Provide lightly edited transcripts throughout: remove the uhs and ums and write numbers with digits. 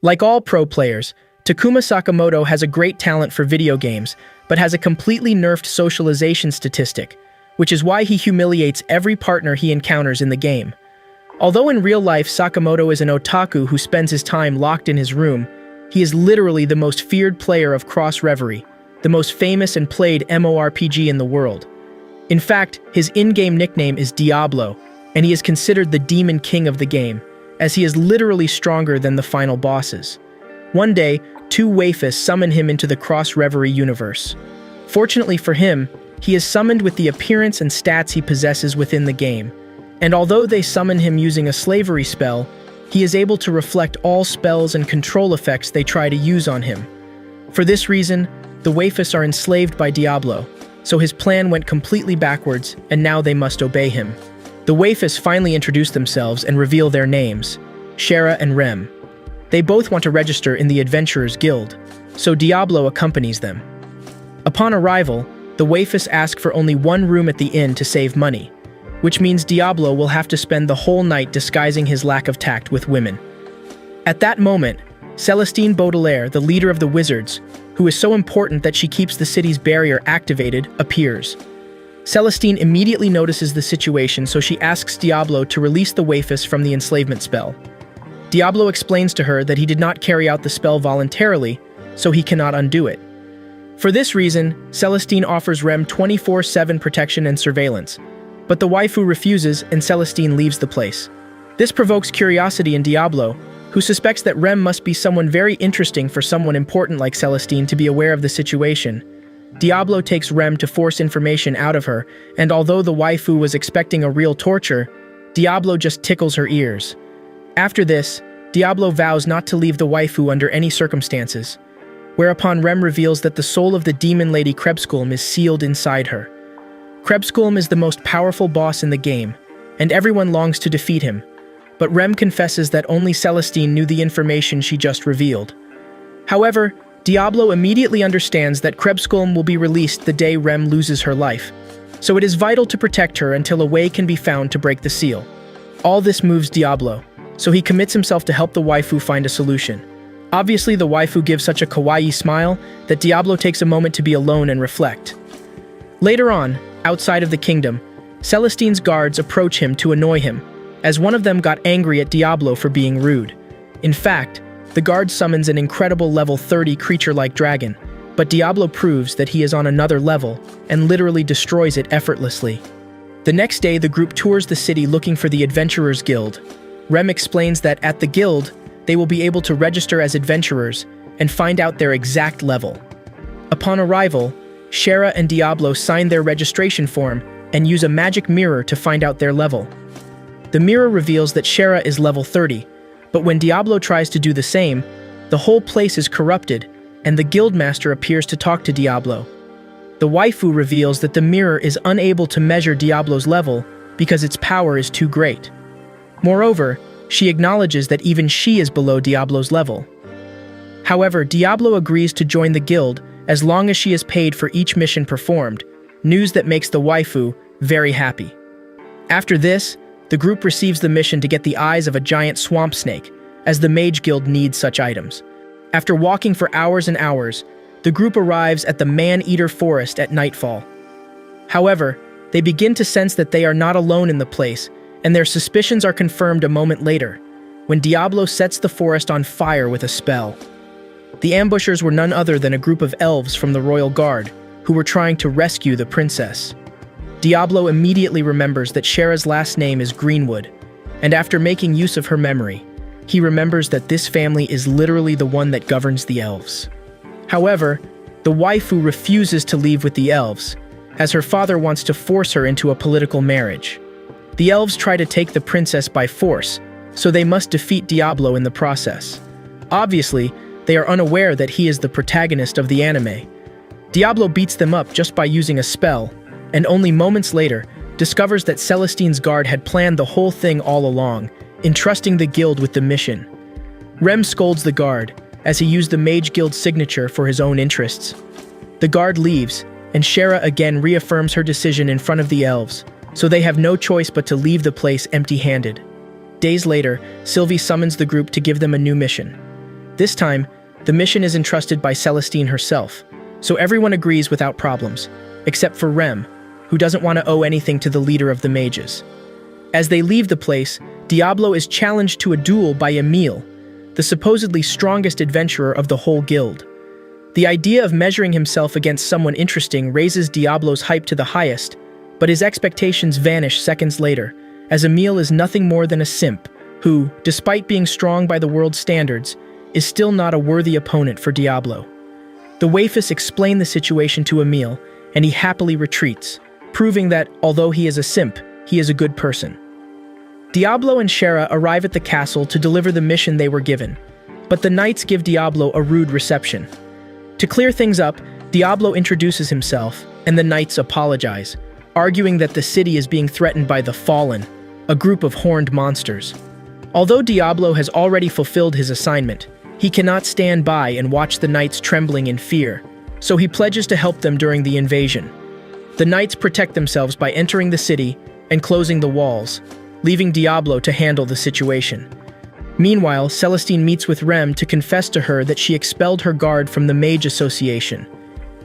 Like all pro players, Takuma Sakamoto has a great talent for video games, but has a completely nerfed socialization statistic, which is why he humiliates every partner he encounters in the game. Although in real life Sakamoto is an otaku who spends his time locked in his room, he is literally the most feared player of Cross Reverie, the most famous and played MMORPG in the world. In fact, his in-game nickname is Diablo, and he is considered the Demon King of the game, as he is literally stronger than the final bosses. One day, two waifus summon him into the Cross Reverie universe. Fortunately for him, he is summoned with the appearance and stats he possesses within the game, and although they summon him using a slavery spell, he is able to reflect all spells and control effects they try to use on him. For this reason, the waifus are enslaved by Diablo, so his plan went completely backwards, and now they must obey him. The waifus finally introduce themselves and reveal their names, Shera and Rem. They both want to register in the Adventurers Guild, so Diablo accompanies them. Upon arrival, the waifus ask for only one room at the inn to save money, which means Diablo will have to spend the whole night disguising his lack of tact with women. At that moment, Celestine Baudelaire, the leader of the wizards, who is so important that she keeps the city's barrier activated, appears. Celestine immediately notices the situation, so she asks Diablo to release the waifus from the enslavement spell. Diablo explains to her that he did not carry out the spell voluntarily, so he cannot undo it. For this reason, Celestine offers Rem 24/7 protection and surveillance, but the waifu refuses and Celestine leaves the place. This provokes curiosity in Diablo, who suspects that Rem must be someone very interesting for someone important like Celestine to be aware of the situation. Diablo takes Rem to force information out of her, and although the waifu was expecting a real torture, Diablo just tickles her ears. After this, Diablo vows not to leave the waifu under any circumstances, whereupon Rem reveals that the soul of the demon lady Krebskulm is sealed inside her. Krebskulm is the most powerful boss in the game, and everyone longs to defeat him, but Rem confesses that only Celestine knew the information she just revealed. However, Diablo immediately understands that Krebskulm will be released the day Rem loses her life, so it is vital to protect her until a way can be found to break the seal. All this moves Diablo, so he commits himself to help the waifu find a solution. Obviously, the waifu gives such a kawaii smile that Diablo takes a moment to be alone and reflect. Later on, outside of the kingdom, Celestine's guards approach him to annoy him, as one of them got angry at Diablo for being rude. In fact, the guard summons an incredible level 30 creature-like dragon, but Diablo proves that he is on another level and literally destroys it effortlessly. The next day, the group tours the city looking for the Adventurers Guild. Rem explains that at the guild, they will be able to register as adventurers and find out their exact level. Upon arrival, Shera and Diablo sign their registration form and use a magic mirror to find out their level. The mirror reveals that Shera is level 30, but when Diablo tries to do the same, the whole place is corrupted, and the guildmaster appears to talk to Diablo. The waifu reveals that the mirror is unable to measure Diablo's level because its power is too great. Moreover, she acknowledges that even she is below Diablo's level. However, Diablo agrees to join the guild as long as she is paid for each mission performed, news that makes the waifu very happy. After this, the group receives the mission to get the eyes of a giant swamp snake, as the Mage Guild needs such items. After walking for hours and hours, the group arrives at the Man-Eater Forest at nightfall. However, they begin to sense that they are not alone in the place, and their suspicions are confirmed a moment later, when Diablo sets the forest on fire with a spell. The ambushers were none other than a group of elves from the Royal Guard, who were trying to rescue the princess. Diablo immediately remembers that Shera's last name is Greenwood, and after making use of her memory, he remembers that this family is literally the one that governs the elves. However, the waifu refuses to leave with the elves, as her father wants to force her into a political marriage. The elves try to take the princess by force, so they must defeat Diablo in the process. Obviously, they are unaware that he is the protagonist of the anime. Diablo beats them up just by using a spell, and only moments later, discovers that Celestine's guard had planned the whole thing all along, entrusting the guild with the mission. Rem scolds the guard, as he used the Mage Guild signature for his own interests. The guard leaves, and Shera again reaffirms her decision in front of the elves, so they have no choice but to leave the place empty-handed. Days later, Sylvie summons the group to give them a new mission. This time, the mission is entrusted by Celestine herself, so everyone agrees without problems, except for Rem, who doesn't want to owe anything to the leader of the mages. As they leave the place, Diablo is challenged to a duel by Emile, the supposedly strongest adventurer of the whole guild. The idea of measuring himself against someone interesting raises Diablo's hype to the highest, but his expectations vanish seconds later, as Emile is nothing more than a simp who, despite being strong by the world's standards, is still not a worthy opponent for Diablo. The waifus explain the situation to Emile, and he happily retreats, proving that, although he is a simp, he is a good person. Diablo and Shera arrive at the castle to deliver the mission they were given, but the knights give Diablo a rude reception. To clear things up, Diablo introduces himself, and the knights apologize, arguing that the city is being threatened by the Fallen, a group of horned monsters. Although Diablo has already fulfilled his assignment, he cannot stand by and watch the knights trembling in fear, so he pledges to help them during the invasion. The knights protect themselves by entering the city and closing the walls, leaving Diablo to handle the situation. Meanwhile, Celestine meets with Rem to confess to her that she expelled her guard from the Mage Association.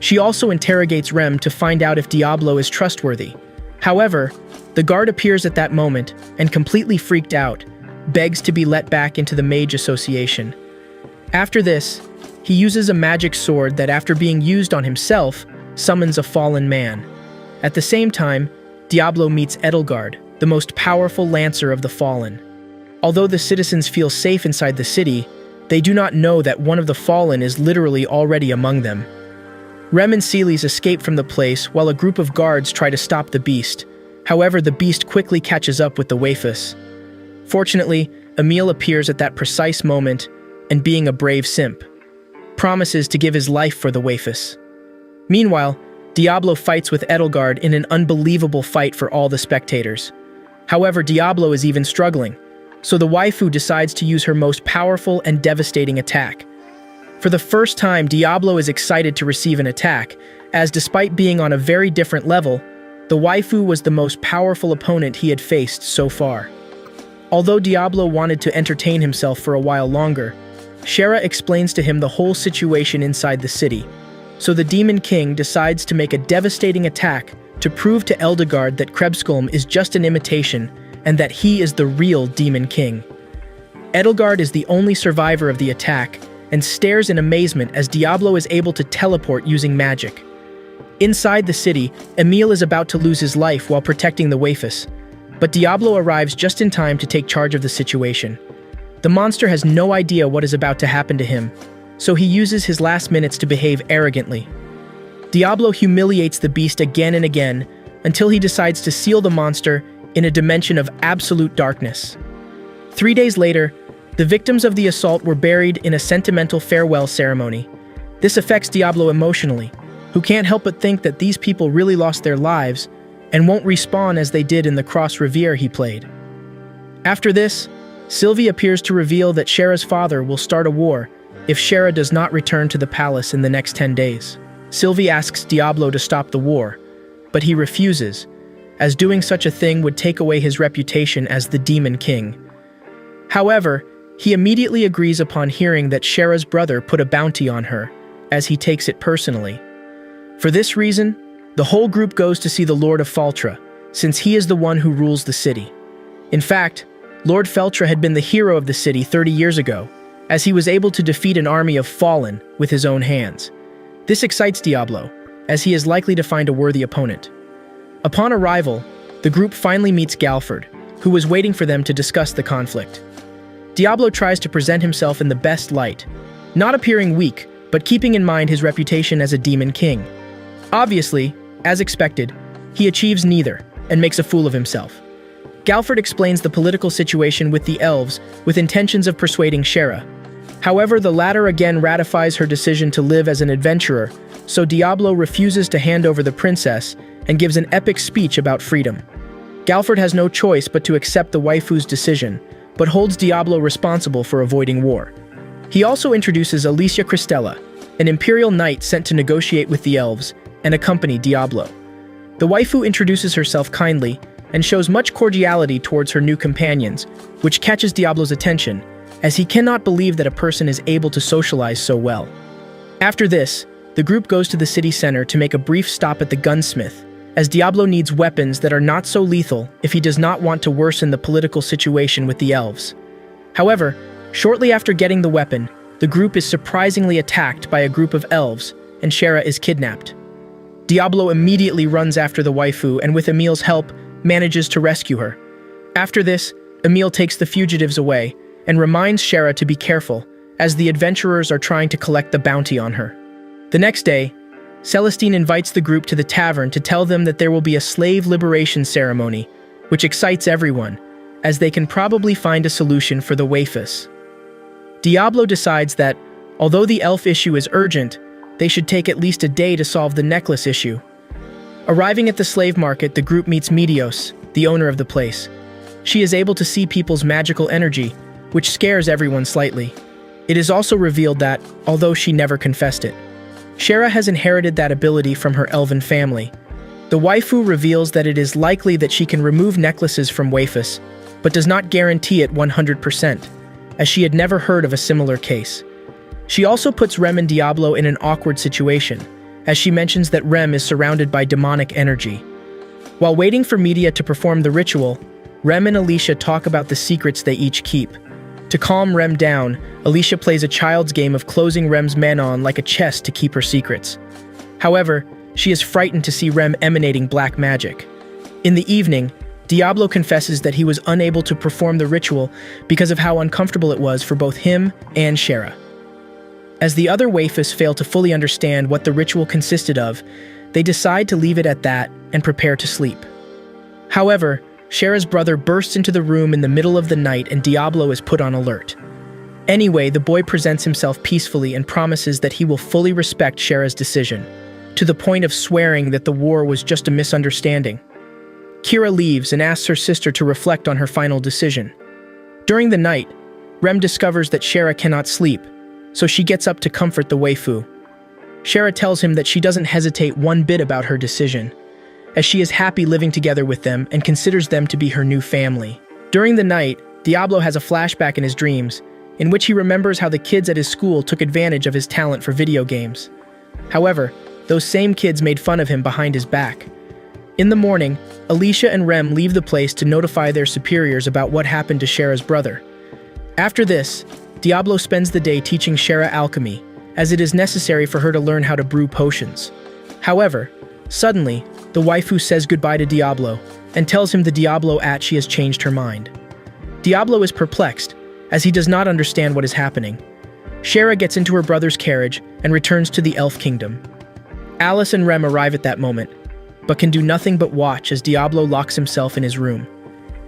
She also interrogates Rem to find out if Diablo is trustworthy. However, the guard appears at that moment and, completely freaked out, begs to be let back into the Mage Association. After this, he uses a magic sword that, after being used on himself, summons a fallen man. At the same time, Diablo meets Edelgard, the most powerful lancer of the Fallen. Although the citizens feel safe inside the city, they do not know that one of the Fallen is literally already among them. Rem and Celes escape from the place while a group of guards try to stop the beast. However, the beast quickly catches up with the waifus. Fortunately, Emile appears at that precise moment and, being a brave simp, promises to give his life for the waifus. Meanwhile, Diablo fights with Edelgard in an unbelievable fight for all the spectators. However, Diablo is even struggling, so the waifu decides to use her most powerful and devastating attack. For the first time, Diablo is excited to receive an attack, as despite being on a very different level, the waifu was the most powerful opponent he had faced so far. Although Diablo wanted to entertain himself for a while longer, Shera explains to him the whole situation inside the city, so the Demon King decides to make a devastating attack to prove to Edelgard that Krebskulm is just an imitation and that he is the real Demon King. Edelgard is the only survivor of the attack and stares in amazement as Diablo is able to teleport using magic. Inside the city, Emile is about to lose his life while protecting the waifus, but Diablo arrives just in time to take charge of the situation. The monster has no idea what is about to happen to him, so he uses his last minutes to behave arrogantly. Diablo humiliates the beast again and again until he decides to seal the monster in a dimension of absolute darkness. 3 days later, the victims of the assault were buried in a sentimental farewell ceremony. This affects Diablo emotionally, who can't help but think that these people really lost their lives and won't respawn as they did in the Cross Reverie he played. After this, Sylvie appears to reveal that Shera's father will start a war if Shera does not return to the palace in the next 10 days. Sylvie asks Diablo to stop the war, but he refuses, as doing such a thing would take away his reputation as the Demon King. However, he immediately agrees upon hearing that Shera's brother put a bounty on her, as he takes it personally. For this reason, the whole group goes to see the Lord of Faltra, since he is the one who rules the city. In fact, Lord Feltra had been the hero of the city 30 years ago, as he was able to defeat an army of Fallen with his own hands. This excites Diablo, as he is likely to find a worthy opponent. Upon arrival, the group finally meets Galford, who was waiting for them to discuss the conflict. Diablo tries to present himself in the best light, not appearing weak, but keeping in mind his reputation as a Demon King. Obviously, as expected, he achieves neither, and makes a fool of himself. Galford explains the political situation with the elves with intentions of persuading Shera. However, the latter again ratifies her decision to live as an adventurer, so Diablo refuses to hand over the princess and gives an epic speech about freedom. Galford has no choice but to accept the waifu's decision, but holds Diablo responsible for avoiding war. He also introduces Alicia Cristela, an imperial knight sent to negotiate with the elves and accompany Diablo. The waifu introduces herself kindly and shows much cordiality towards her new companions, which catches Diablo's attention, as he cannot believe that a person is able to socialize so well. After this, the group goes to the city center to make a brief stop at the gunsmith, as Diablo needs weapons that are not so lethal if he does not want to worsen the political situation with the elves. However, shortly after getting the weapon, the group is surprisingly attacked by a group of elves, and Shera is kidnapped. Diablo immediately runs after the waifu and with Emil's help, manages to rescue her. After this, Emil takes the fugitives away and reminds Shera to be careful, as the adventurers are trying to collect the bounty on her. The next day, Celestine invites the group to the tavern to tell them that there will be a slave liberation ceremony, which excites everyone, as they can probably find a solution for the waifus. Diablo decides that, although the elf issue is urgent, they should take at least a day to solve the necklace issue. Arriving at the slave market, the group meets Medios, the owner of the place. She is able to see people's magical energy, which scares everyone slightly. It is also revealed that, although she never confessed it, Shera has inherited that ability from her elven family. The waifu reveals that it is likely that she can remove necklaces from waifus, but does not guarantee it 100%, as she had never heard of a similar case. She also puts Rem and Diablo in an awkward situation, as she mentions that Rem is surrounded by demonic energy. While waiting for Media to perform the ritual, Rem and Alicia talk about the secrets they each keep. To calm Rem down, Alicia plays a child's game of closing Rem's men on like a chest to keep her secrets. However, she is frightened to see Rem emanating black magic. In the evening, Diablo confesses that he was unable to perform the ritual because of how uncomfortable it was for both him and Shera. As the other waifus fail to fully understand what the ritual consisted of, they decide to leave it at that and prepare to sleep. However, Shera's brother bursts into the room in the middle of the night and Diablo is put on alert. Anyway, the boy presents himself peacefully and promises that he will fully respect Shera's decision, to the point of swearing that the war was just a misunderstanding. Kira leaves and asks her sister to reflect on her final decision. During the night, Rem discovers that Shera cannot sleep, so she gets up to comfort the waifu. Shera tells him that she doesn't hesitate one bit about her decision, as she is happy living together with them and considers them to be her new family. During the night, Diablo has a flashback in his dreams, in which he remembers how the kids at his school took advantage of his talent for video games. However, those same kids made fun of him behind his back. In the morning, Alicia and Rem leave the place to notify their superiors about what happened to Shera's brother. After this, Diablo spends the day teaching Shera alchemy, as it is necessary for her to learn how to brew potions. However, suddenly, the waifu says goodbye to Diablo and tells him the Diablo Ecchi has changed her mind. Diablo is perplexed, as he does not understand what is happening. Shera gets into her brother's carriage and returns to the Elf Kingdom. Alice and Rem arrive at that moment, but can do nothing but watch as Diablo locks himself in his room.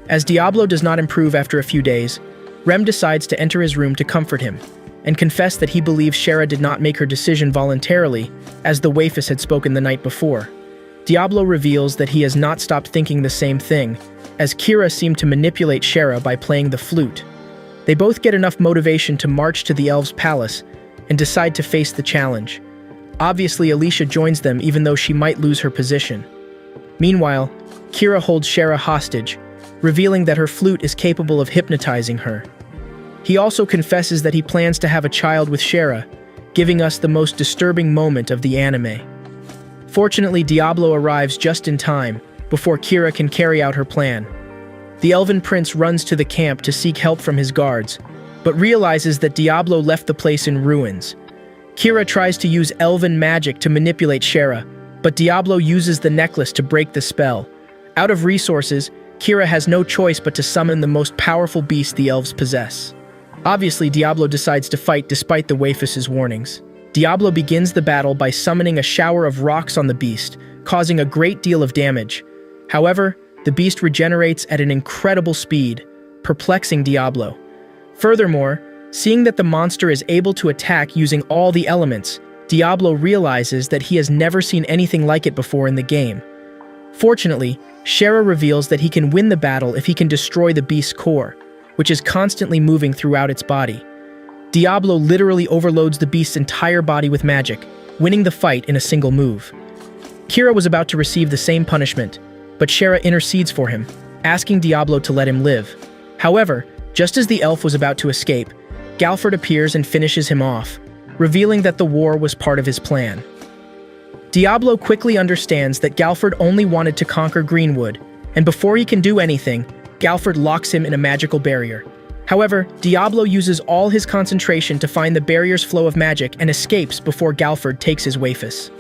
As Diablo does not improve after a few days, Rem decides to enter his room to comfort him, and confess that he believes Shera did not make her decision voluntarily, as the waifus had spoken the night before. Diablo reveals that he has not stopped thinking the same thing, as Kira seemed to manipulate Shera by playing the flute. They both get enough motivation to march to the elves' palace and decide to face the challenge. Obviously, Alicia joins them even though she might lose her position. Meanwhile, Kira holds Shera hostage, revealing that her flute is capable of hypnotizing her. He also confesses that he plans to have a child with Shera, giving us the most disturbing moment of the anime. Fortunately, Diablo arrives just in time, before Kira can carry out her plan. The elven prince runs to the camp to seek help from his guards, but realizes that Diablo left the place in ruins. Kira tries to use elven magic to manipulate Shera, but Diablo uses the necklace to break the spell. Out of resources, Kira has no choice but to summon the most powerful beast the elves possess. Obviously, Diablo decides to fight despite the waifus' warnings. Diablo begins the battle by summoning a shower of rocks on the beast, causing a great deal of damage. However, the beast regenerates at an incredible speed, perplexing Diablo. Furthermore, seeing that the monster is able to attack using all the elements, Diablo realizes that he has never seen anything like it before in the game. Fortunately, Shera reveals that he can win the battle if he can destroy the beast's core, which is constantly moving throughout its body. Diablo literally overloads the beast's entire body with magic, winning the fight in a single move. Kira was about to receive the same punishment, but Shera intercedes for him, asking Diablo to let him live. However, just as the elf was about to escape, Galford appears and finishes him off, revealing that the war was part of his plan. Diablo quickly understands that Galford only wanted to conquer Greenwood, and before he can do anything, Galford locks him in a magical barrier. However, Diablo uses all his concentration to find the barrier's flow of magic and escapes before Galford takes his wafus.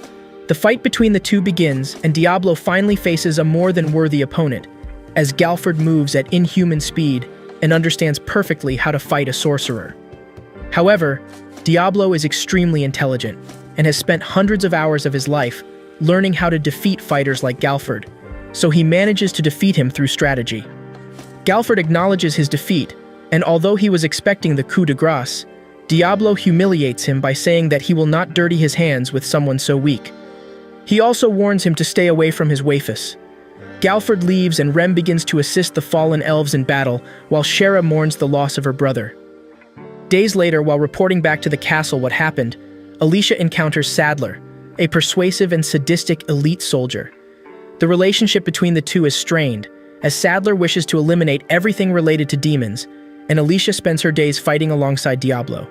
The fight between the two begins, and Diablo finally faces a more than worthy opponent, as Galford moves at inhuman speed and understands perfectly how to fight a sorcerer. However, Diablo is extremely intelligent and has spent hundreds of hours of his life learning how to defeat fighters like Galford, so he manages to defeat him through strategy. Galford acknowledges his defeat, and although he was expecting the coup de grace, Diablo humiliates him by saying that he will not dirty his hands with someone so weak. He also warns him to stay away from his wafus. Galford leaves and Rem begins to assist the fallen elves in battle, while Shera mourns the loss of her brother. Days later, while reporting back to the castle what happened, Alicia encounters Sadler, a persuasive and sadistic elite soldier. The relationship between the two is strained, as Sadler wishes to eliminate everything related to demons, and Alicia spends her days fighting alongside Diablo.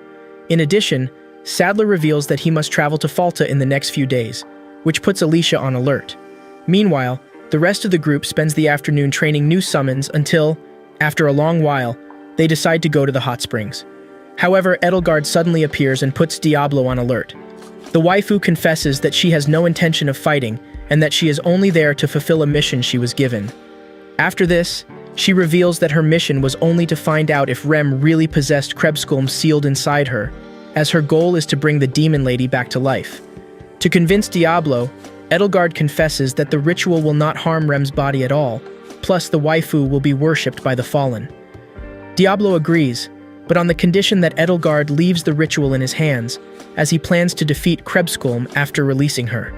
In addition, Sadler reveals that he must travel to Falta in the next few days, which puts Alicia on alert. Meanwhile, the rest of the group spends the afternoon training new summons until, after a long while, they decide to go to the hot springs. However, Edelgard suddenly appears and puts Diablo on alert. The waifu confesses that she has no intention of fighting and that she is only there to fulfill a mission she was given. After this, she reveals that her mission was only to find out if Rem really possessed Krebskulm sealed inside her, as her goal is to bring the demon lady back to life. To convince Diablo, Edelgard confesses that the ritual will not harm Rem's body at all, plus the waifu will be worshipped by the fallen. Diablo agrees, but on the condition that Edelgard leaves the ritual in his hands, as he plans to defeat Krebskulm after releasing her.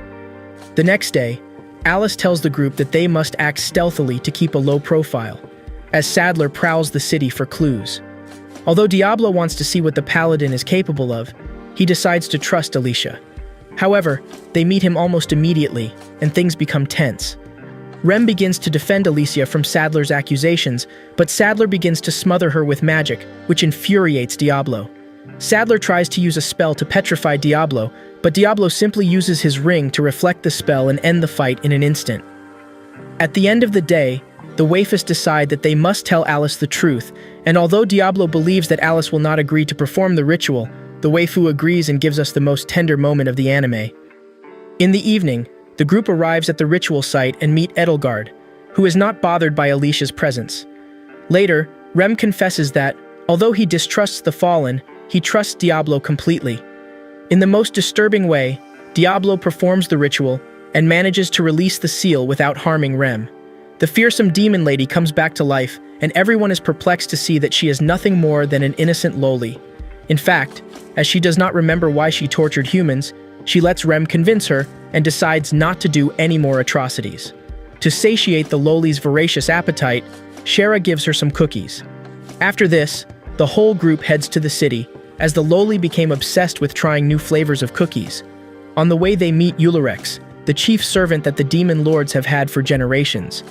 The next day, Alice tells the group that they must act stealthily to keep a low profile, as Sadler prowls the city for clues. Although Diablo wants to see what the paladin is capable of, he decides to trust Alicia. However, they meet him almost immediately, and things become tense. Rem begins to defend Alicia from Sadler's accusations, but Sadler begins to smother her with magic, which infuriates Diablo. Sadler tries to use a spell to petrify Diablo, but Diablo simply uses his ring to reflect the spell and end the fight in an instant. At the end of the day, the waifus decide that they must tell Alice the truth, and although Diablo believes that Alice will not agree to perform the ritual, the waifu agrees and gives us the most tender moment of the anime. In the evening, the group arrives at the ritual site and meet Edelgard, who is not bothered by Alicia's presence. Later, Rem confesses that, although he distrusts the fallen, he trusts Diablo completely. In the most disturbing way, Diablo performs the ritual and manages to release the seal without harming Rem. The fearsome demon lady comes back to life, and everyone is perplexed to see that she is nothing more than an innocent lowly. In fact, as she does not remember why she tortured humans, she lets Rem convince her and decides not to do any more atrocities. To satiate the lowly's voracious appetite, Shera gives her some cookies. After this, the whole group heads to the city, as the lowly became obsessed with trying new flavors of cookies. On the way they meet Ulrirex, the chief servant that the demon lords have had for generations.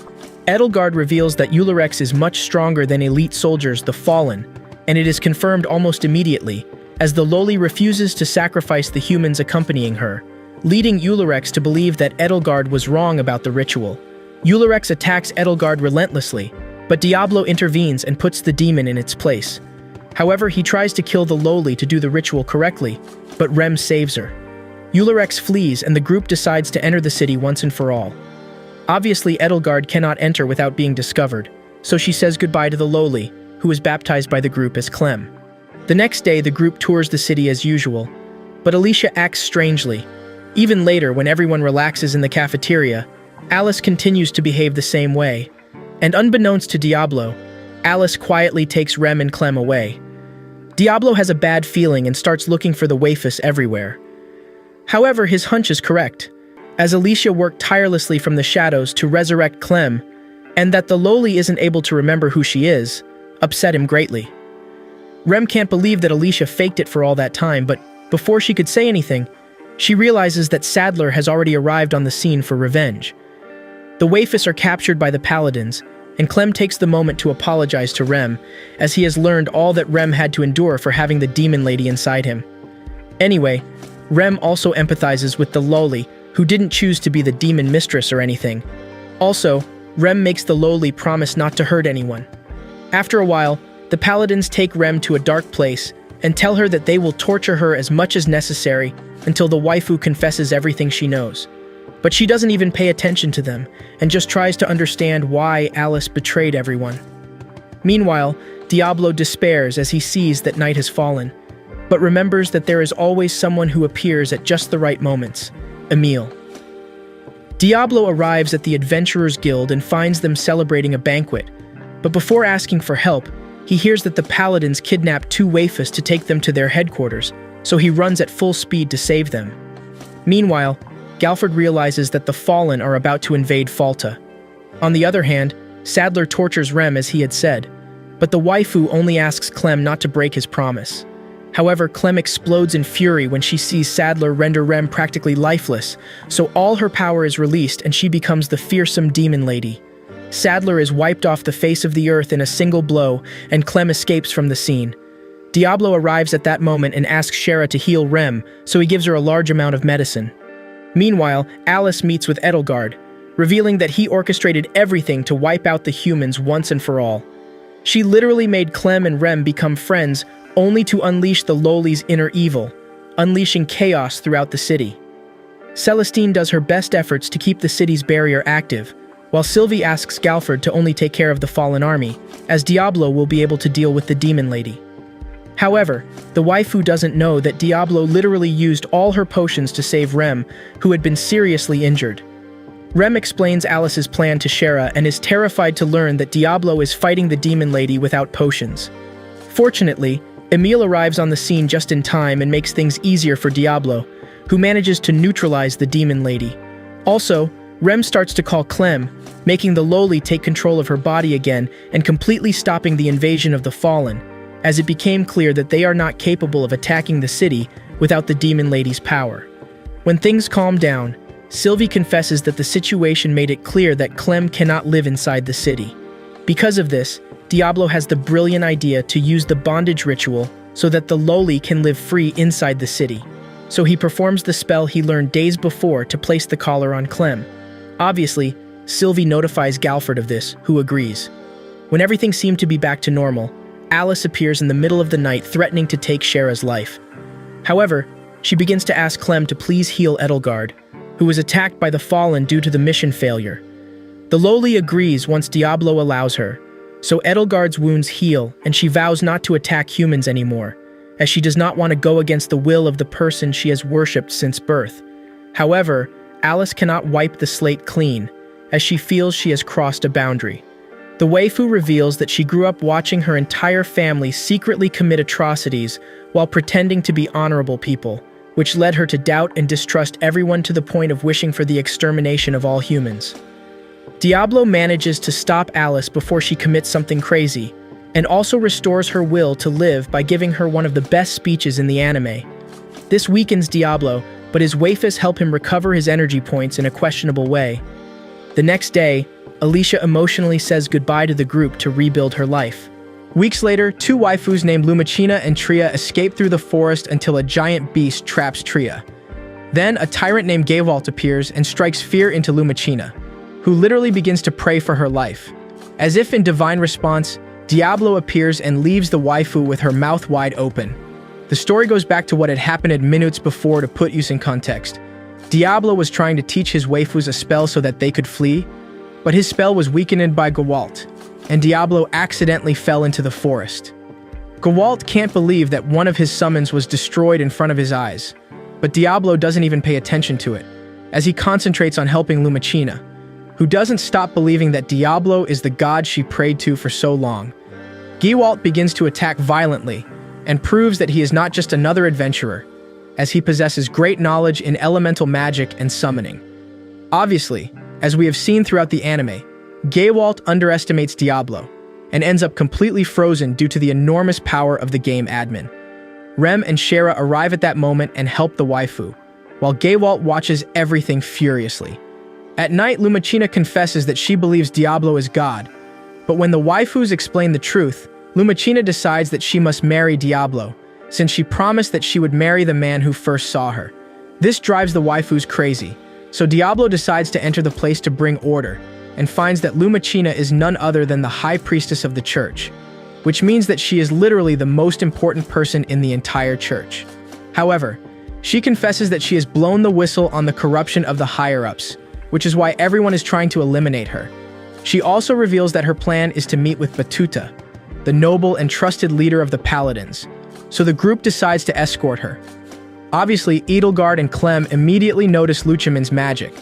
Edelgard reveals that Ulrirex is much stronger than elite soldiers, the Fallen, and it is confirmed almost immediately, as the lowly refuses to sacrifice the humans accompanying her, leading Ulrirex to believe that Edelgard was wrong about the ritual. Ulrirex attacks Edelgard relentlessly, but Diablo intervenes and puts the demon in its place. However, he tries to kill the lowly to do the ritual correctly, but Rem saves her. Ulrirex flees and the group decides to enter the city once and for all. Obviously, Edelgard cannot enter without being discovered, so she says goodbye to the lowly, who is baptized by the group as Clem. The next day, the group tours the city as usual, but Alicia acts strangely. Even later, when everyone relaxes in the cafeteria, Alice continues to behave the same way. And unbeknownst to Diablo, Alice quietly takes Rem and Clem away. Diablo has a bad feeling and starts looking for the waifus everywhere. However, his hunch is correct, as Alicia worked tirelessly from the shadows to resurrect Clem, and that the lowly isn't able to remember who she is, upset him greatly. Rem can't believe that Alicia faked it for all that time, but before she could say anything, she realizes that Sadler has already arrived on the scene for revenge. The waifus are captured by the paladins, and Clem takes the moment to apologize to Rem, as he has learned all that Rem had to endure for having the demon lady inside him. Anyway, Rem also empathizes with the lowly, who didn't choose to be the demon mistress or anything. Also, Rem makes the lowly promise not to hurt anyone. After a while, the paladins take Rem to a dark place and tell her that they will torture her as much as necessary until the waifu confesses everything she knows. But she doesn't even pay attention to them and just tries to understand why Alice betrayed everyone. Meanwhile, Diablo despairs as he sees that night has fallen, but remembers that there is always someone who appears at just the right moments: Emile. Diablo arrives at the Adventurers Guild and finds them celebrating a banquet, but before asking for help, he hears that the paladins kidnapped two waifus to take them to their headquarters, so he runs at full speed to save them. Meanwhile, Galford realizes that the Fallen are about to invade Falta. On the other hand, Sadler tortures Rem as he had said, but the waifu only asks Clem not to break his promise. However, Clem explodes in fury when she sees Sadler render Rem practically lifeless, so all her power is released and she becomes the fearsome demon lady. Sadler is wiped off the face of the earth in a single blow, and Clem escapes from the scene. Diablo arrives at that moment and asks Shera to heal Rem, so he gives her a large amount of medicine. Meanwhile, Alice meets with Edelgard, revealing that he orchestrated everything to wipe out the humans once and for all. She literally made Clem and Rem become friends only to unleash the lowly's inner evil, unleashing chaos throughout the city. Celestine does her best efforts to keep the city's barrier active, while Sylvie asks Galford to only take care of the fallen army, as Diablo will be able to deal with the demon lady. However, the waifu doesn't know that Diablo literally used all her potions to save Rem, who had been seriously injured. Rem explains Alice's plan to Shera and is terrified to learn that Diablo is fighting the demon lady without potions. Fortunately, Emile arrives on the scene just in time and makes things easier for Diablo, who manages to neutralize the demon lady. Also, Rem starts to call Clem, making the lowly take control of her body again and completely stopping the invasion of the Fallen, as it became clear that they are not capable of attacking the city without the demon lady's power. When things calm down, Sylvie confesses that the situation made it clear that Clem cannot live inside the city. Because of this, Diablo has the brilliant idea to use the bondage ritual so that the lowly can live free inside the city. So he performs the spell he learned days before to place the collar on Clem. Obviously, Sylvie notifies Galford of this, who agrees. When everything seemed to be back to normal, Alice appears in the middle of the night threatening to take Shera's life. However, she begins to ask Clem to please heal Edelgard, who was attacked by the Fallen due to the mission failure. The lowly agrees once Diablo allows her, so Edelgard's wounds heal and she vows not to attack humans anymore, as she does not want to go against the will of the person she has worshipped since birth. However, Alice cannot wipe the slate clean, as she feels she has crossed a boundary. The waifu reveals that she grew up watching her entire family secretly commit atrocities while pretending to be honorable people, which led her to doubt and distrust everyone to the point of wishing for the extermination of all humans. Diablo manages to stop Alice before she commits something crazy, and also restores her will to live by giving her one of the best speeches in the anime. This weakens Diablo, but his waifus help him recover his energy points in a questionable way. The next day, Alicia emotionally says goodbye to the group to rebuild her life. Weeks later, two waifus named Lumachina and Tria escape through the forest until a giant beast traps Tria. Then, a tyrant named Gewalt appears and strikes fear into Lumachina, who literally begins to pray for her life. As if in divine response, Diablo appears and leaves the waifu with her mouth wide open. The story goes back to what had happened minutes before to put use in context. Diablo was trying to teach his waifus a spell so that they could flee, but his spell was weakened by Gewalt, and Diablo accidentally fell into the forest. Gewalt can't believe that one of his summons was destroyed in front of his eyes, but Diablo doesn't even pay attention to it, as he concentrates on helping Lumachina, who doesn't stop believing that Diablo is the god she prayed to for so long. Gewalt begins to attack violently, and proves that he is not just another adventurer, as he possesses great knowledge in elemental magic and summoning. Obviously, as we have seen throughout the anime, Gewalt underestimates Diablo, and ends up completely frozen due to the enormous power of the game admin. Rem and Shera arrive at that moment and help the waifu, while Gewalt watches everything furiously. At night, Lumachina confesses that she believes Diablo is God, But when the waifus explain the truth, Lumachina decides that she must marry Diablo, since she promised that she would marry the man who first saw her. This drives the waifus crazy, so Diablo decides to enter the place to bring order, and finds that Lumachina is none other than the high priestess of the church, which means that she is literally the most important person in the entire church. However, she confesses that she has blown the whistle on the corruption of the higher-ups, which is why everyone is trying to eliminate her. She also reveals that her plan is to meet with Batuta, the noble and trusted leader of the paladins, so the group decides to escort her. Obviously, Edelgard and Clem immediately notice Luchaman's magic,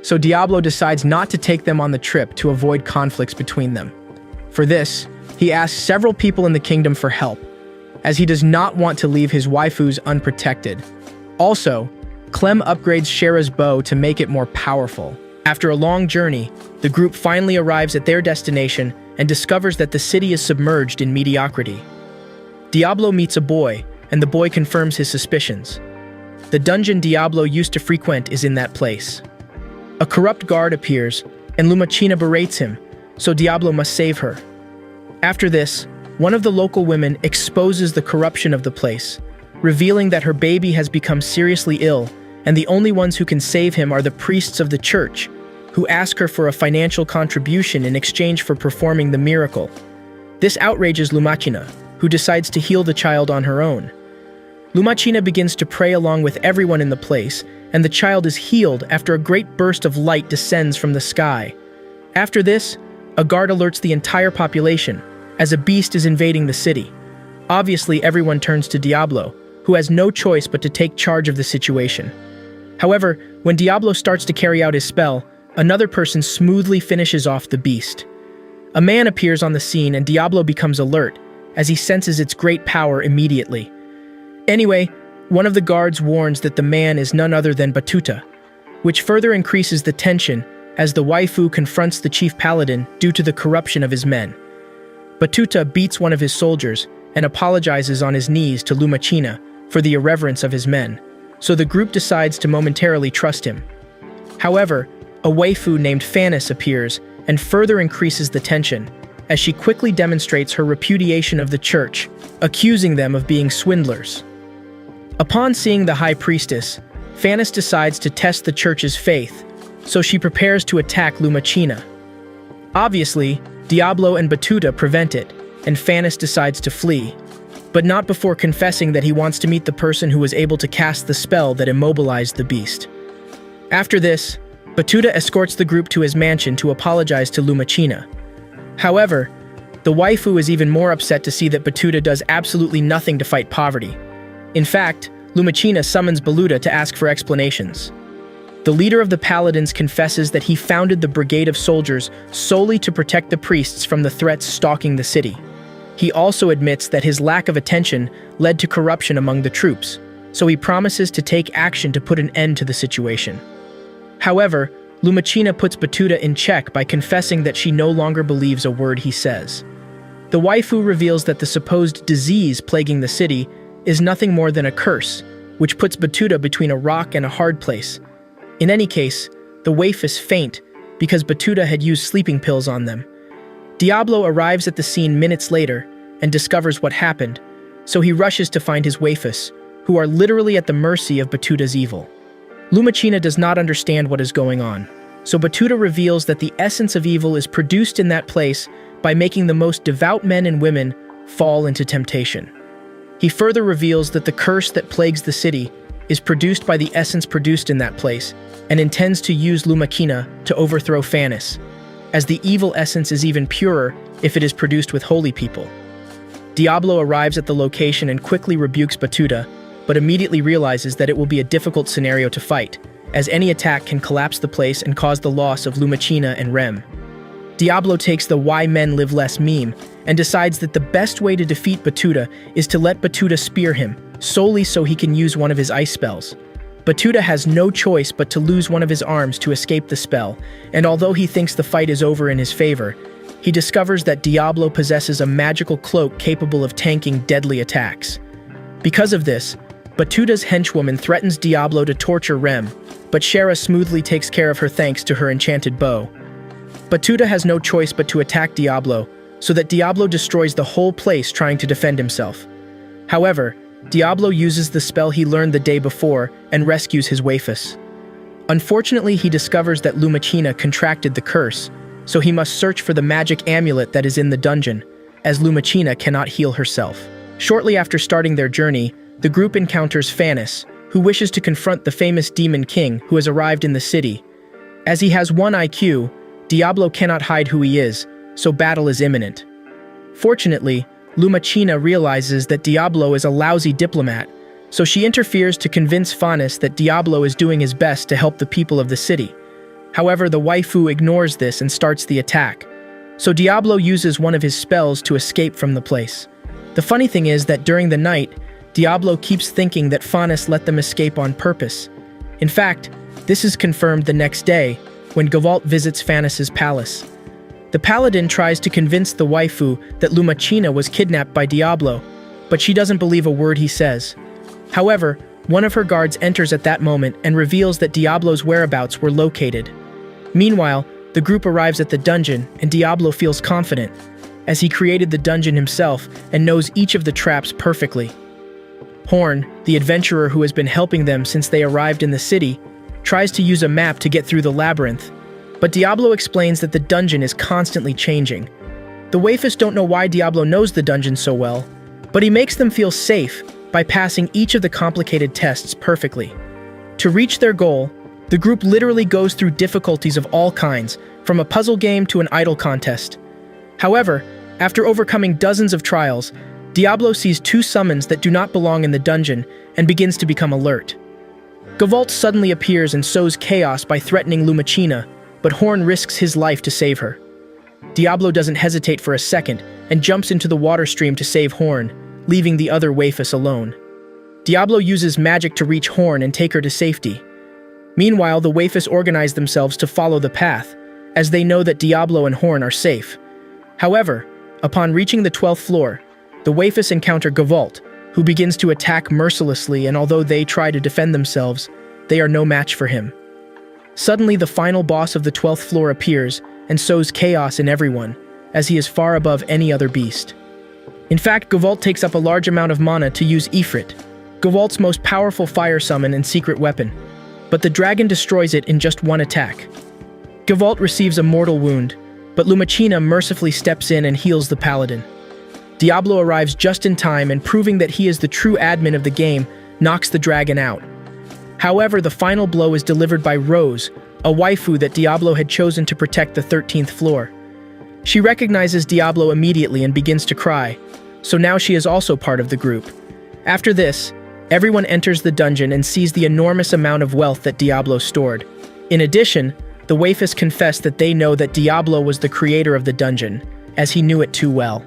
so Diablo decides not to take them on the trip to avoid conflicts between them. For this, he asks several people in the kingdom for help, as he does not want to leave his waifus unprotected. Also, Clem upgrades Shera's bow to make it more powerful. After a long journey, the group finally arrives at their destination and discovers that the city is submerged in mediocrity. Diablo meets a boy, and the boy confirms his suspicions. The dungeon Diablo used to frequent is in that place. A corrupt guard appears, and Lumachina berates him, so Diablo must save her. After this, one of the local women exposes the corruption of the place, revealing that her baby has become seriously ill, and the only ones who can save him are the priests of the church, who ask her for a financial contribution in exchange for performing the miracle. This outrages Lumachina, who decides to heal the child on her own. Lumachina begins to pray along with everyone in the place, and the child is healed after a great burst of light descends from the sky. After this, a guard alerts the entire population, as a beast is invading the city. Obviously, everyone turns to Diablo, who has no choice but to take charge of the situation. However, when Diablo starts to carry out his spell, another person smoothly finishes off the beast. A man appears on the scene and Diablo becomes alert, as he senses its great power immediately. Anyway, one of the guards warns that the man is none other than Batuta, which further increases the tension as the waifu confronts the chief paladin due to the corruption of his men. Batuta beats one of his soldiers and apologizes on his knees to Lumachina for the irreverence of his men, so the group decides to momentarily trust him. However, a waifu named Fanis appears and further increases the tension, as she quickly demonstrates her repudiation of the church, accusing them of being swindlers. Upon seeing the high priestess, Fanis decides to test the church's faith, so she prepares to attack Lumachina. Obviously, Diablo and Batuta prevent it, and Fanis decides to flee, but not before confessing that he wants to meet the person who was able to cast the spell that immobilized the beast. After this, Batuta escorts the group to his mansion to apologize to Lumachina. However, the waifu is even more upset to see that Batuta does absolutely nothing to fight poverty. In fact, Lumachina summons Baluta to ask for explanations. The leader of the paladins confesses that he founded the brigade of soldiers solely to protect the priests from the threats stalking the city. He also admits that his lack of attention led to corruption among the troops, so he promises to take action to put an end to the situation. However, Lumachina puts Batuta in check by confessing that she no longer believes a word he says. The waifu reveals that the supposed disease plaguing the city is nothing more than a curse, which puts Batuta between a rock and a hard place. In any case, the waifus faint because Batuta had used sleeping pills on them. Diablo arrives at the scene minutes later and discovers what happened, so he rushes to find his waifus, who are literally at the mercy of Batuta's evil. Lumachina does not understand what is going on, so Batuta reveals that the essence of evil is produced in that place by making the most devout men and women fall into temptation. He further reveals that the curse that plagues the city is produced by the essence produced in that place, and intends to use Lumachina to overthrow Fanis, as the evil essence is even purer if it is produced with holy people. Diablo arrives at the location and quickly rebukes Batuta, but immediately realizes that it will be a difficult scenario to fight, as any attack can collapse the place and cause the loss of Lumachina and Rem. Diablo takes the "why men live less" meme and decides that the best way to defeat Batuta is to let Batuta spear him, solely so he can use one of his ice spells. Batuta has no choice but to lose one of his arms to escape the spell, and although he thinks the fight is over in his favor, he discovers that Diablo possesses a magical cloak capable of tanking deadly attacks. Because of this, Batuta's henchwoman threatens Diablo to torture Rem, but Shera smoothly takes care of her thanks to her enchanted bow. Batuta has no choice but to attack Diablo, so that Diablo destroys the whole place trying to defend himself. However, Diablo uses the spell he learned the day before and rescues his waifus. Unfortunately, he discovers that Lumachina contracted the curse, so he must search for the magic amulet that is in the dungeon, as Lumachina cannot heal herself. Shortly after starting their journey, the group encounters Fanis, who wishes to confront the famous Demon King who has arrived in the city. As he has 1 IQ, Diablo cannot hide who he is, so battle is imminent. Fortunately, Lumachina realizes that Diablo is a lousy diplomat, so she interferes to convince Fanis that Diablo is doing his best to help the people of the city. However, the waifu ignores this and starts the attack, so Diablo uses one of his spells to escape from the place. The funny thing is that during the night, Diablo keeps thinking that Fanis let them escape on purpose. In fact, this is confirmed the next day, when Gavalt visits Fanis's palace. The paladin tries to convince the waifu that Lumachina was kidnapped by Diablo, but she doesn't believe a word he says. However, one of her guards enters at that moment and reveals that Diablo's whereabouts were located. Meanwhile, the group arrives at the dungeon and Diablo feels confident, as he created the dungeon himself and knows each of the traps perfectly. Horn, the adventurer who has been helping them since they arrived in the city, tries to use a map to get through the labyrinth, but Diablo explains that the dungeon is constantly changing. The waifus don't know why Diablo knows the dungeon so well, but he makes them feel safe by passing each of the complicated tests perfectly. To reach their goal, the group literally goes through difficulties of all kinds, from a puzzle game to an idol contest. However, after overcoming dozens of trials, Diablo sees 2 summons that do not belong in the dungeon and begins to become alert. Gavalt suddenly appears and sows chaos by threatening Lumachina, but Horn risks his life to save her. Diablo doesn't hesitate for a second and jumps into the water stream to save Horn, leaving the other waifus alone. Diablo uses magic to reach Horn and take her to safety. Meanwhile, the waifus organize themselves to follow the path, as they know that Diablo and Horn are safe. However, upon reaching the 12th floor, the waifus encounter Gavalt, who begins to attack mercilessly, and although they try to defend themselves, they are no match for him. Suddenly, the final boss of the 12th floor appears and sows chaos in everyone, as he is far above any other beast. In fact, Gavalt takes up a large amount of mana to use Ifrit, Gavalt's most powerful fire summon and secret weapon, but the dragon destroys it in just 1 attack. Gavalt receives a mortal wound, but Lumachina mercifully steps in and heals the paladin. Diablo arrives just in time and, proving that he is the true admin of the game, knocks the dragon out. However, the final blow is delivered by Rose, a waifu that Diablo had chosen to protect the 13th floor. She recognizes Diablo immediately and begins to cry, so now she is also part of the group. After this, everyone enters the dungeon and sees the enormous amount of wealth that Diablo stored. In addition, the waifus confess that they know that Diablo was the creator of the dungeon, as he knew it too well.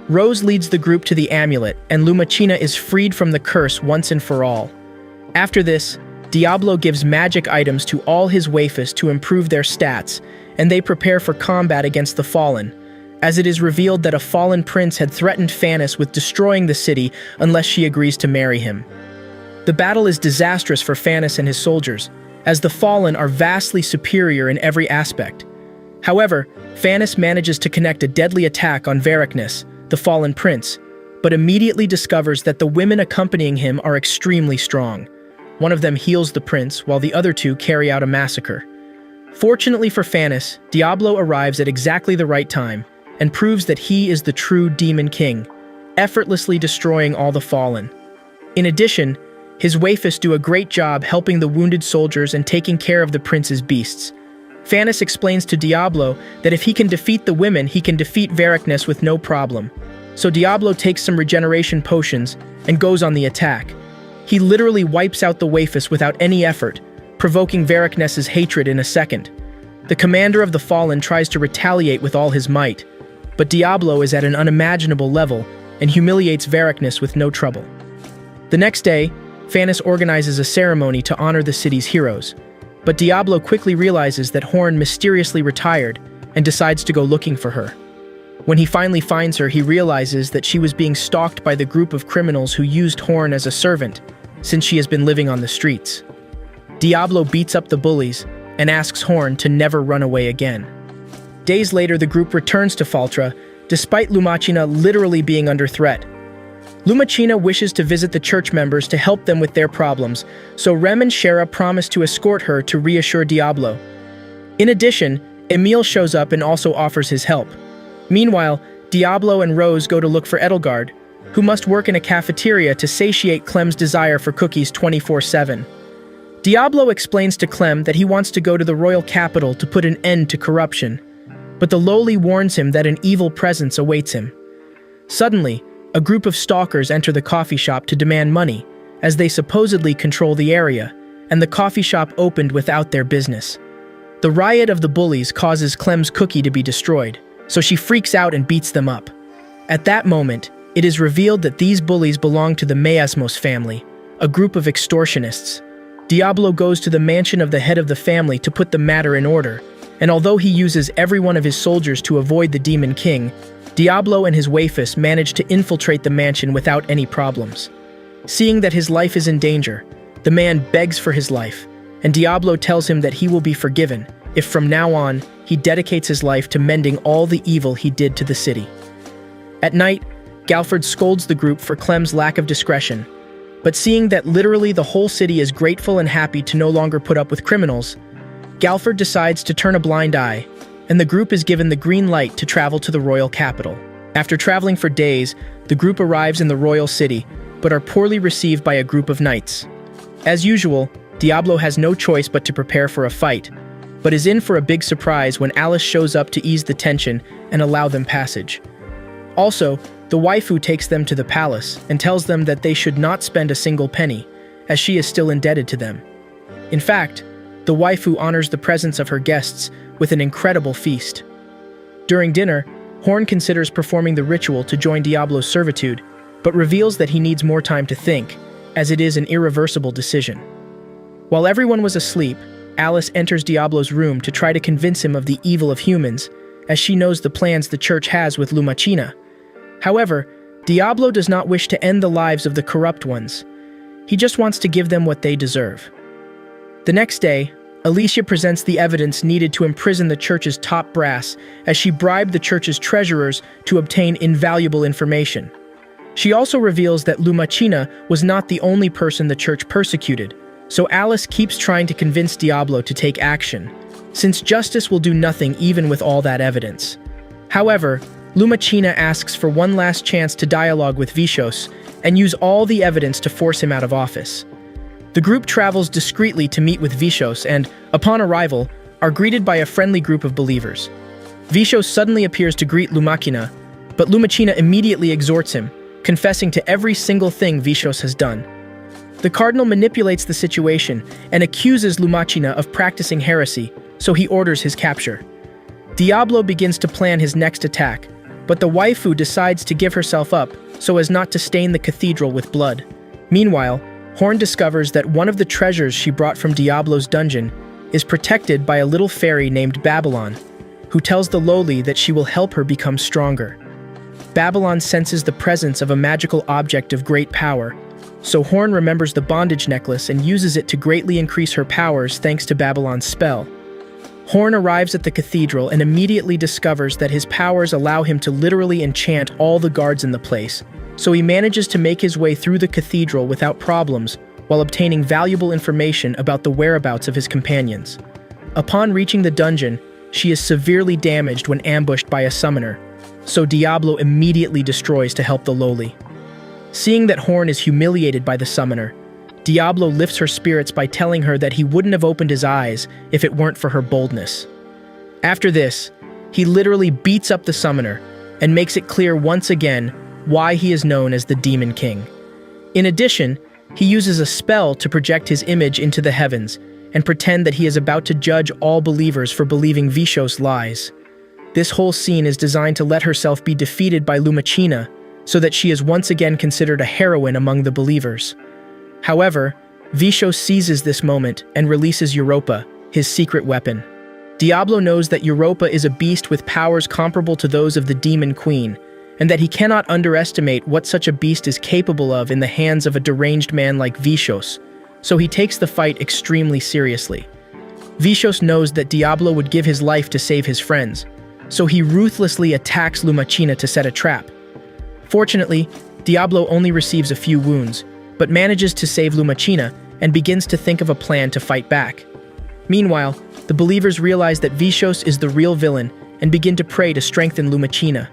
Rose leads the group to the amulet, and Lumachina is freed from the curse once and for all. After this, Diablo gives magic items to all his waifus to improve their stats, and they prepare for combat against the Fallen, as it is revealed that a fallen prince had threatened Fanis with destroying the city unless she agrees to marry him. The battle is disastrous for Fanis and his soldiers, as the Fallen are vastly superior in every aspect. However, Fanis manages to connect a deadly attack on Varicness, the fallen prince, but immediately discovers that the women accompanying him are extremely strong. One of them heals the prince, while the other 2 carry out a massacre. Fortunately for Fanis, Diablo arrives at exactly the right time, and proves that he is the true Demon King, effortlessly destroying all the fallen. In addition, his waifus do a great job helping the wounded soldiers and taking care of the prince's beasts. Fanis explains to Diablo that if he can defeat the women, he can defeat Varicness with no problem. So Diablo takes some regeneration potions and goes on the attack. He literally wipes out the waifus without any effort, provoking Varicness's hatred in a second. The commander of the Fallen tries to retaliate with all his might, but Diablo is at an unimaginable level and humiliates Varicness with no trouble. The next day, Fanis organizes a ceremony to honor the city's heroes, but Diablo quickly realizes that Horn mysteriously retired and decides to go looking for her. When he finally finds her, he realizes that she was being stalked by the group of criminals who used Horn as a servant, since she has been living on the streets. Diablo beats up the bullies and asks Horn to never run away again. Days later, the group returns to Faltra, despite Lumachina literally being under threat. Lumachina wishes to visit the church members to help them with their problems, so Rem and Shera promise to escort her to reassure Diablo. In addition, Emil shows up and also offers his help. Meanwhile, Diablo and Rose go to look for Edelgard, who must work in a cafeteria to satiate Clem's desire for cookies 24/7. Diablo explains to Clem that he wants to go to the royal capital to put an end to corruption, but the lowly warns him that an evil presence awaits him. Suddenly, a group of stalkers enter the coffee shop to demand money, as they supposedly control the area, and the coffee shop opened without their business. The riot of the bullies causes Clem's cookie to be destroyed, so she freaks out and beats them up. At that moment, it is revealed that these bullies belong to the Miasmos family, a group of extortionists. Diablo goes to the mansion of the head of the family to put the matter in order, and although he uses every one of his soldiers to avoid the Demon King, Diablo and his waifus manage to infiltrate the mansion without any problems. Seeing that his life is in danger, the man begs for his life, and Diablo tells him that he will be forgiven if from now on he dedicates his life to mending all the evil he did to the city. At night, Galford scolds the group for Clem's lack of discretion, but seeing that literally the whole city is grateful and happy to no longer put up with criminals, Galford decides to turn a blind eye, and the group is given the green light to travel to the royal capital. After traveling for days, the group arrives in the royal city, but are poorly received by a group of knights. As usual, Diablo has no choice but to prepare for a fight, but is in for a big surprise when Alice shows up to ease the tension and allow them passage. Also, the waifu takes them to the palace and tells them that they should not spend a single penny, as she is still indebted to them. In fact, the waifu honors the presence of her guests with an incredible feast. During dinner, Horn considers performing the ritual to join Diablo's servitude, but reveals that he needs more time to think, as it is an irreversible decision. While everyone was asleep, Alice enters Diablo's room to try to convince him of the evil of humans, as she knows the plans the church has with Lumachina. However, Diablo does not wish to end the lives of the corrupt ones. He just wants to give them what they deserve. The next day, Alicia presents the evidence needed to imprison the church's top brass, as she bribed the church's treasurers to obtain invaluable information. She also reveals that Lumachina was not the only person the church persecuted, so Alice keeps trying to convince Diablo to take action, since justice will do nothing even with all that evidence. However, Lumachina asks for one last chance to dialogue with Vicious and use all the evidence to force him out of office. The group travels discreetly to meet with Vicious and, upon arrival, are greeted by a friendly group of believers. Vicious suddenly appears to greet Lumachina, but Lumachina immediately exhorts him, confessing to every single thing Vicious has done. The cardinal manipulates the situation and accuses Lumachina of practicing heresy, so he orders his capture. Diablo begins to plan his next attack, but the waifu decides to give herself up so as not to stain the cathedral with blood. Meanwhile, Horn discovers that one of the treasures she brought from Diablo's dungeon is protected by a little fairy named Babylon, who tells the lowly that she will help her become stronger. Babylon senses the presence of a magical object of great power, so Horn remembers the bondage necklace and uses it to greatly increase her powers thanks to Babylon's spell. Horn arrives at the cathedral and immediately discovers that his powers allow him to literally enchant all the guards in the place, so he manages to make his way through the cathedral without problems while obtaining valuable information about the whereabouts of his companions. Upon reaching the dungeon, she is severely damaged when ambushed by a summoner, so Diablo immediately destroys to help the lowly. Seeing that Horn is humiliated by the summoner, Diablo lifts her spirits by telling her that he wouldn't have opened his eyes if it weren't for her boldness. After this, he literally beats up the summoner and makes it clear once again why he is known as the Demon King. In addition, he uses a spell to project his image into the heavens and pretend that he is about to judge all believers for believing Vicious' lies. This whole scene is designed to let herself be defeated by Lumachina so that she is once again considered a heroine among the believers. However, Vicious seizes this moment and releases Europa, his secret weapon. Diablo knows that Europa is a beast with powers comparable to those of the Demon Queen, and that he cannot underestimate what such a beast is capable of in the hands of a deranged man like Vicious, so he takes the fight extremely seriously. Vicious knows that Diablo would give his life to save his friends, so he ruthlessly attacks Lumachina to set a trap. Fortunately, Diablo only receives a few wounds, but manages to save Lumachina and begins to think of a plan to fight back. Meanwhile, the believers realize that Vicious is the real villain and begin to pray to strengthen Lumachina.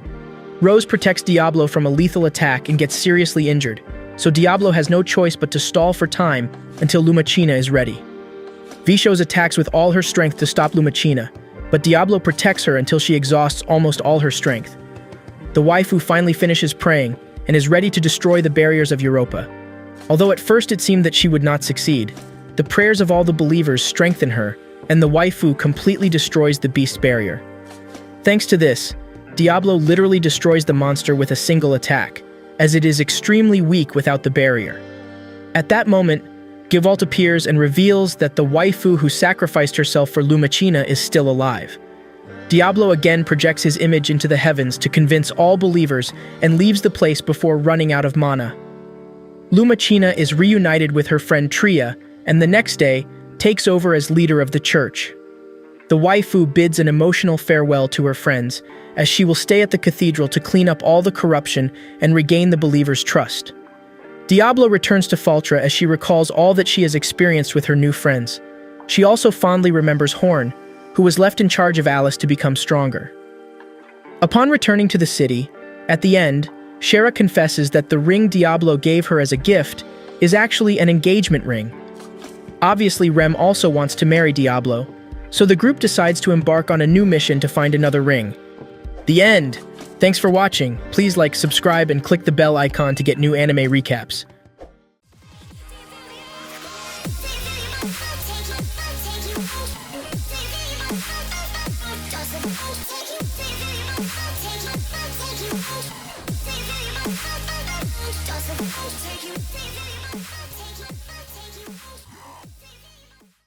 Rose protects Diablo from a lethal attack and gets seriously injured, so Diablo has no choice but to stall for time until Lumachina is ready. Vicious attacks with all her strength to stop Lumachina, but Diablo protects her until she exhausts almost all her strength. The waifu finally finishes praying and is ready to destroy the barriers of Europa. Although at first it seemed that she would not succeed, the prayers of all the believers strengthen her, and the waifu completely destroys the beast barrier. Thanks to this, Diablo literally destroys the monster with a single attack, as it is extremely weak without the barrier. At that moment, Gewalt appears and reveals that the waifu who sacrificed herself for Lumachina is still alive. Diablo again projects his image into the heavens to convince all believers and leaves the place before running out of mana. Lumachina is reunited with her friend Tria, and the next day, takes over as leader of the church. The waifu bids an emotional farewell to her friends, as she will stay at the cathedral to clean up all the corruption and regain the believers' trust. Diablo returns to Faltra as she recalls all that she has experienced with her new friends. She also fondly remembers Horn, who was left in charge of Alice to become stronger. Upon returning to the city, at the end, Shera confesses that the ring Diablo gave her as a gift is actually an engagement ring. Obviously, Rem also wants to marry Diablo, so the group decides to embark on a new mission to find another ring. The end! Thanks for watching. Please like, subscribe, and click the bell icon to get new anime recaps. Take